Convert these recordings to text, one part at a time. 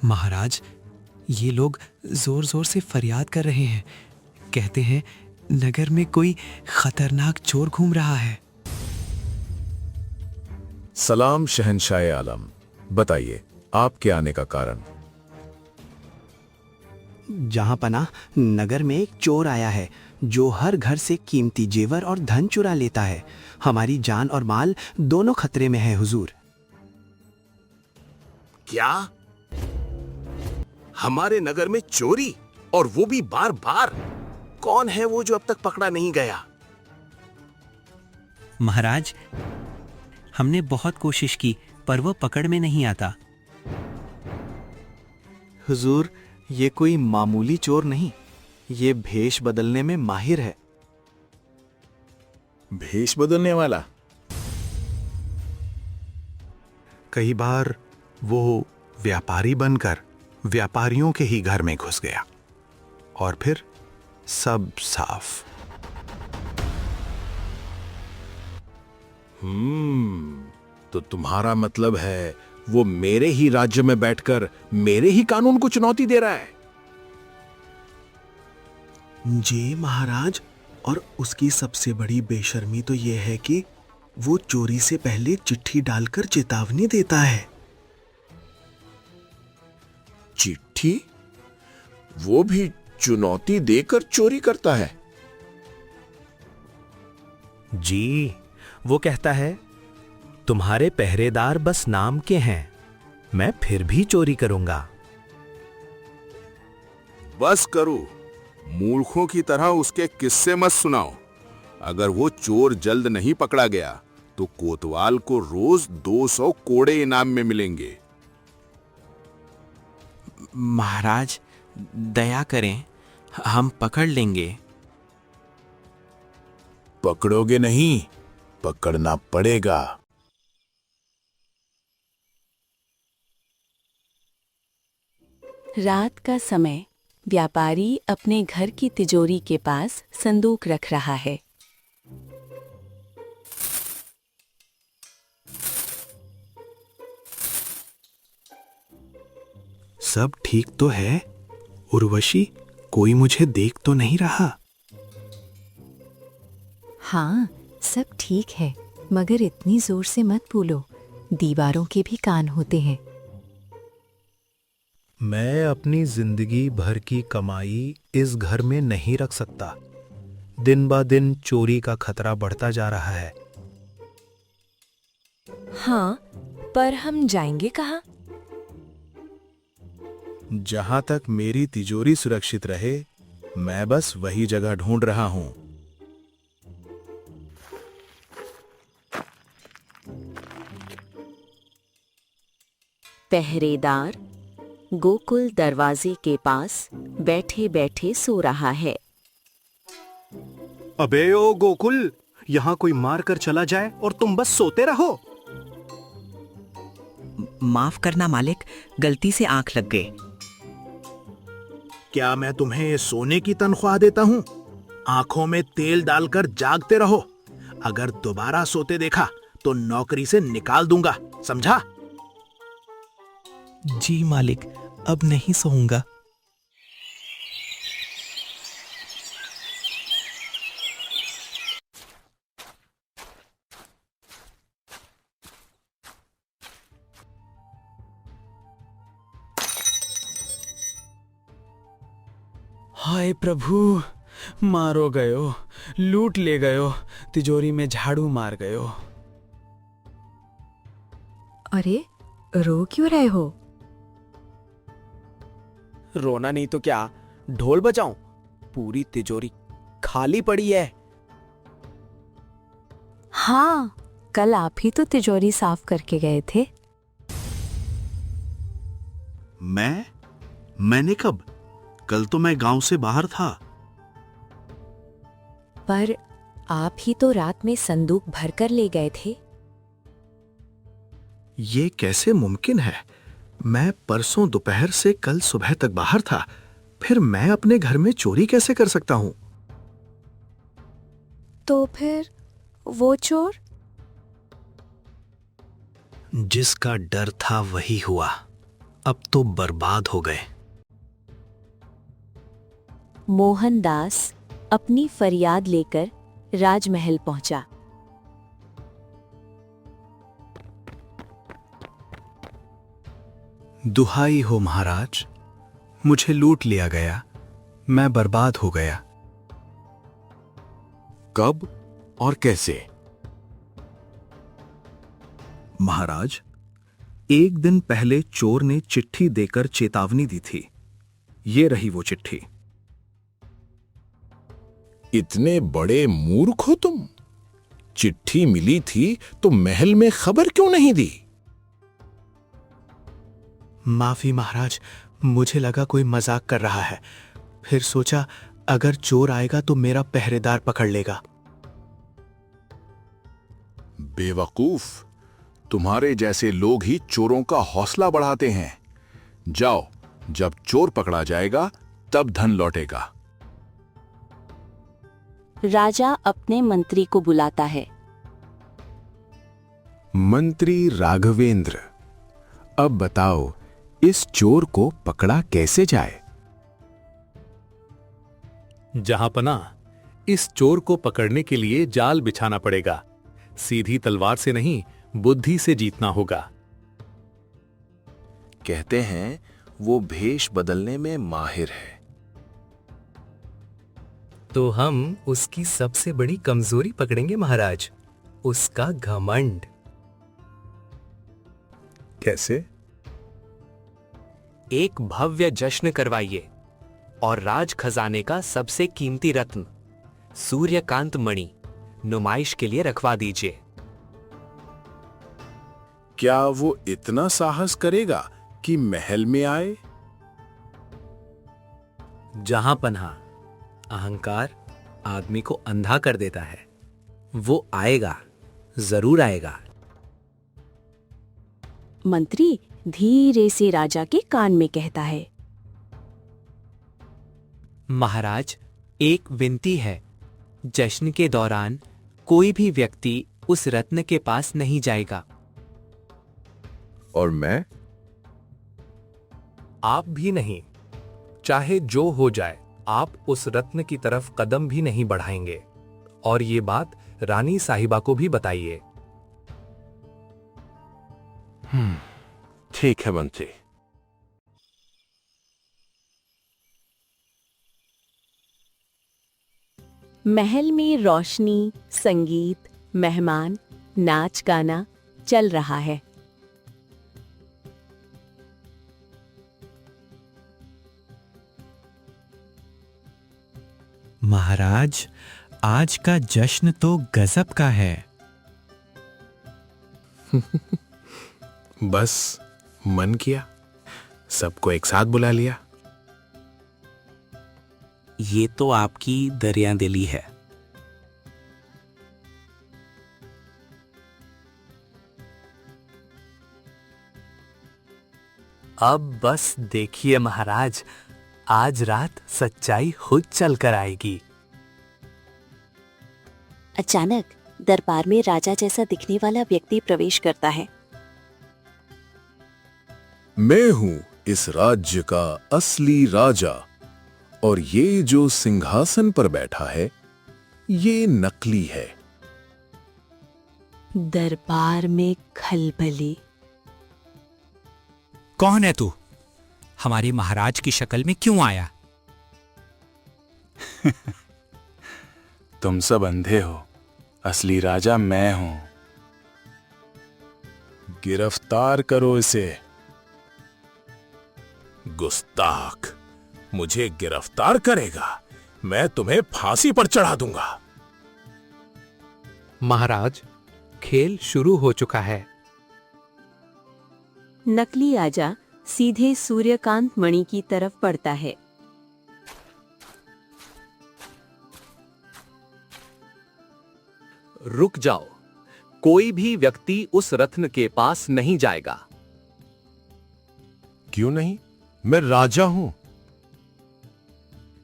महाराज, ये लोग जोर जोर से फरियाद कर रहे हैं। कहते हैं नगर में कोई खतरनाक चोर घूम रहा है। सलाम शहंशाह आलम, बताइए आपके आने का कारण। जहां पना, नगर में एक चोर आया है जो हर घर से कीमती जेवर और धन चुरा लेता है। हमारी जान और माल दोनों खतरे में है हुजूर। क्या? हमारे नगर में चोरी, और वो भी बार बार? कौन है वो जो अब तक पकड़ा नहीं गया? महाराज, हमने बहुत कोशिश की पर वो पकड़ में नहीं आता। हुजूर, ये कोई मामूली चोर नहीं, ये भेष बदलने में माहिर है। भेष बदलने वाला? कई बार वो व्यापारी बनकर व्यापारियों के ही घर में घुस गया और फिर सब साफ। तो तुम्हारा मतलब है वो मेरे ही राज्य में बैठकर मेरे ही कानून को चुनौती दे रहा है? जी महाराज, और उसकी सबसे बड़ी बेशर्मी तो यह है कि वो चोरी से पहले चिट्ठी डालकर चेतावनी देता है। चिट्ठी? वो भी चुनौती देकर चोरी करता है? जी, वो कहता है तुम्हारे पहरेदार बस नाम के हैं, मैं फिर भी चोरी करूंगा। बस करो, मूर्खों की तरह उसके किस्से मत सुनाओ। अगर वो चोर जल्द नहीं पकड़ा गया तो कोतवाल को रोज 200 कोड़े इनाम में मिलेंगे। महाराज, दया करें, हम पकड़ लेंगे। पकड़ोगे नहीं, पकड़ना पड़ेगा। रात का समय व्यापारी अपने घर की तिजोरी के पास संदूक रख रहा है। सब ठीक तो है उर्वशी? कोई मुझे देख तो नहीं रहा? हाँ, सब ठीक है, मगर इतनी जोर से मत बोलो, दीवारों के भी कान होते हैं। मैं अपनी जिंदगी भर की कमाई इस घर में नहीं रख सकता। दिन ब दिन चोरी का खतरा बढ़ता जा रहा है। हाँ, पर हम जाएंगे कहाँ? जहां तक मेरी तिजोरी सुरक्षित रहे, मैं बस वही जगह ढूंढ रहा हूं। पहरेदार गोकुल दरवाजे के पास बैठे बैठे सो रहा है। अबे ओ गोकुल, यहाँ कोई मार कर चला जाए और तुम बस सोते रहो। माफ करना मालिक, गलती से आंख लग गई। क्या मैं तुम्हें सोने की तनख्वाह देता हूं? आंखों में तेल डालकर जागते रहो। अगर दोबारा सोते देखा तो नौकरी से निकाल दूंगा, समझा? जी मालिक, अब नहीं सोऊंगा। हाय प्रभु, मारो गयो, लूट ले गयो, तिजोरी में झाड़ू मार गयो। अरे, रो क्यों रहे हो? रोना नहीं तो क्या, ढोल बजाऊं? पूरी तिजोरी खाली पड़ी है। हाँ, कल आप ही तो तिजोरी साफ करके गए थे। मैंने कब? कल तो मैं गांव से बाहर था। पर आप ही तो रात में संदूक भरकर ले गए थे। ये कैसे मुमकिन है? मैं परसों दोपहर से कल सुबह तक बाहर था, फिर मैं अपने घर में चोरी कैसे कर सकता हूं? तो फिर वो चोर? जिसका डर था वही हुआ। अब तो बर्बाद हो गए। मोहनदास अपनी फरियाद लेकर राजमहल पहुंचा। दुहाई हो महाराज, मुझे लूट लिया गया, मैं बर्बाद हो गया। कब और कैसे? महाराज, एक दिन पहले चोर ने चिट्ठी देकर चेतावनी दी थी। ये रही वो चिट्ठी। इतने बड़े मूर्ख हो तुम? चिट्ठी मिली थी तो महल में खबर क्यों नहीं दी? माफी महाराज, मुझे लगा कोई मजाक कर रहा है। फिर सोचा अगर चोर आएगा तो मेरा पहरेदार पकड़ लेगा। बेवकूफ, तुम्हारे जैसे लोग ही चोरों का हौसला बढ़ाते हैं। जाओ, जब चोर पकड़ा जाएगा तब धन लौटेगा। राजा अपने मंत्री को बुलाता है। मंत्री राघवेंद्र, अब बताओ इस चोर को पकड़ा कैसे जाए? जहांपना, इस चोर को पकड़ने के लिए जाल बिछाना पड़ेगा। सीधी तलवार से नहीं, बुद्धि से जीतना होगा। कहते हैं वो भेष बदलने में माहिर है। तो हम उसकी सबसे बड़ी कमजोरी पकड़ेंगे महाराज, उसका घमंड। कैसे? एक भव्य जश्न करवाइए और राज खजाने का सबसे कीमती रत्न सूर्यकांत मणि नुमाइश के लिए रखवा दीजिए। क्या वो इतना साहस करेगा कि महल में आए? जहां पन्हा, अहंकार आदमी को अंधा कर देता है। वो आएगा, जरूर आएगा। मंत्री धीरे से राजा के कान में कहता है। महाराज, एक विनती है। जश्न के दौरान कोई भी व्यक्ति उस रत्न के पास नहीं जाएगा। और मैं? आप भी नहीं। चाहे जो हो जाए, आप उस रत्न की तरफ कदम भी नहीं बढ़ाएंगे। और ये बात रानी साहिबा को भी बताइए। ठीक है मंत्री। महल में रोशनी, संगीत, मेहमान, नाच गाना चल रहा है। महाराज, आज का जश्न तो गजब का है। बस मन किया, सबको एक साथ बुला लिया। ये तो आपकी दरियादिली है। अब बस देखिए महाराज, आज रात सच्चाई खुद चल कर आएगी। अचानक दरबार में राजा जैसा दिखने वाला व्यक्ति प्रवेश करता है। मैं हूं इस राज्य का असली राजा, और ये जो सिंहासन पर बैठा है, ये नकली है। दरबार में खलबली। कौन है तू? हमारे महाराज की शक्ल में क्यों आया? तुम सब अंधे हो, असली राजा मैं हूं। गिरफ्तार करो इसे। गुस्ताख, मुझे गिरफ्तार करेगा? मैं तुम्हें फांसी पर चढ़ा दूंगा। महाराज, खेल शुरू हो चुका है। नकली राजा सीधे सूर्यकांत मणि की तरफ बढ़ता है। रुक जाओ, कोई भी व्यक्ति उस रत्न के पास नहीं जाएगा। क्यों नहीं? मैं राजा हूं।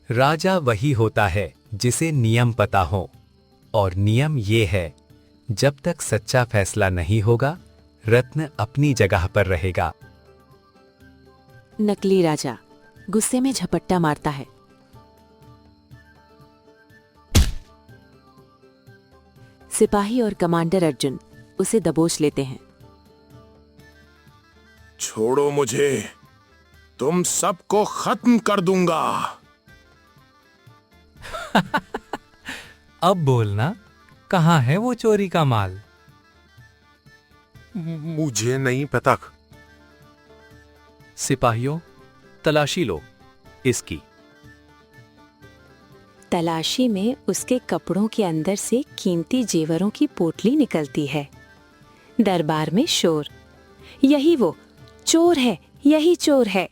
राजा वही होता है जिसे नियम पता हो, और नियम ये है, जब तक सच्चा फैसला नहीं होगा, रत्न अपनी जगह पर रहेगा। नकली राजा गुस्से में झपट्टा मारता है। सिपाही और कमांडर अर्जुन उसे दबोच लेते हैं। छोड़ो मुझे, तुम सबको खत्म कर दूंगा। अब बोलना, कहाँ है वो चोरी का माल? मुझे नहीं पता। सिपाहियों, तलाशी लो इसकी। तलाशी में उसके कपड़ों के अंदर से कीमती जेवरों की पोटली निकलती है। दरबार में शोर, यही वो चोर है, यही चोर है।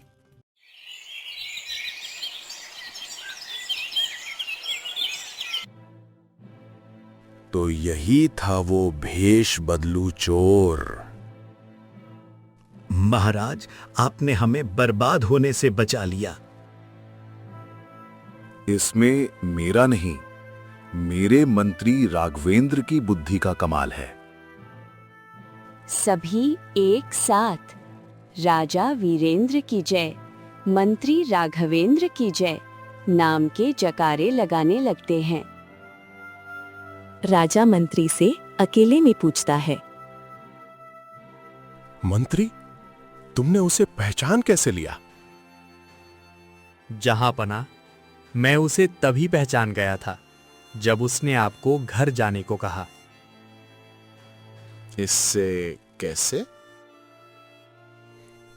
तो यही था वो भेष बदलू चोर। महाराज, आपने हमें बर्बाद होने से बचा लिया। इसमें मेरा नहीं, मेरे मंत्री राघवेंद्र की बुद्धि का कमाल है। सभी एक साथ, राजा वीरेंद्र की जय, मंत्री राघवेंद्र की जय नाम के जकारे लगाने लगते हैं। राजा मंत्री से अकेले में पूछता है, मंत्री, तुमने उसे पहचान कैसे लिया? जहांपना, मैं उसे तभी पहचान गया था जब उसने आपको घर जाने को कहा। इससे कैसे?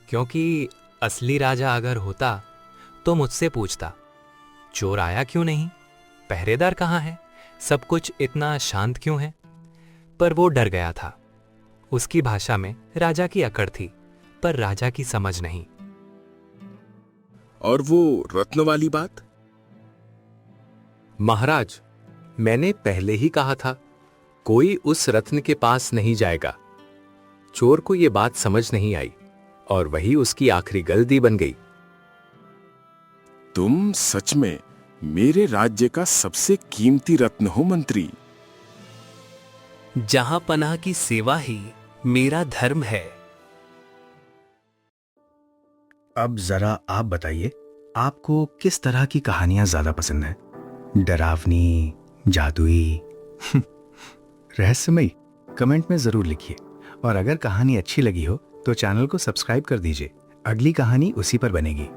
क्योंकि असली राजा अगर होता तो मुझसे पूछता, चोर आया क्यों नहीं, पहरेदार कहाँ है, सब कुछ इतना शांत क्यों है। पर वो डर गया था। उसकी भाषा में राजा की अकड़ थी, पर राजा की समझ नहीं। और वो रत्न वाली बात? महाराज, मैंने पहले ही कहा था, कोई उस रत्न के पास नहीं जाएगा। चोर को यह बात समझ नहीं आई और वही उसकी आखिरी गलती बन गई। तुम सच में मेरे राज्य का सबसे कीमती रत्न हो मंत्री। जहां पनाह की सेवा ही मेरा धर्म है। अब जरा आप बताइए, आपको किस तरह की कहानियां ज्यादा पसंद हैं? डरावनी, जादुई, रहस्यमयी? कमेंट में जरूर लिखिए। और अगर कहानी अच्छी लगी हो तो चैनल को सब्सक्राइब कर दीजिए। अगली कहानी उसी पर बनेगी।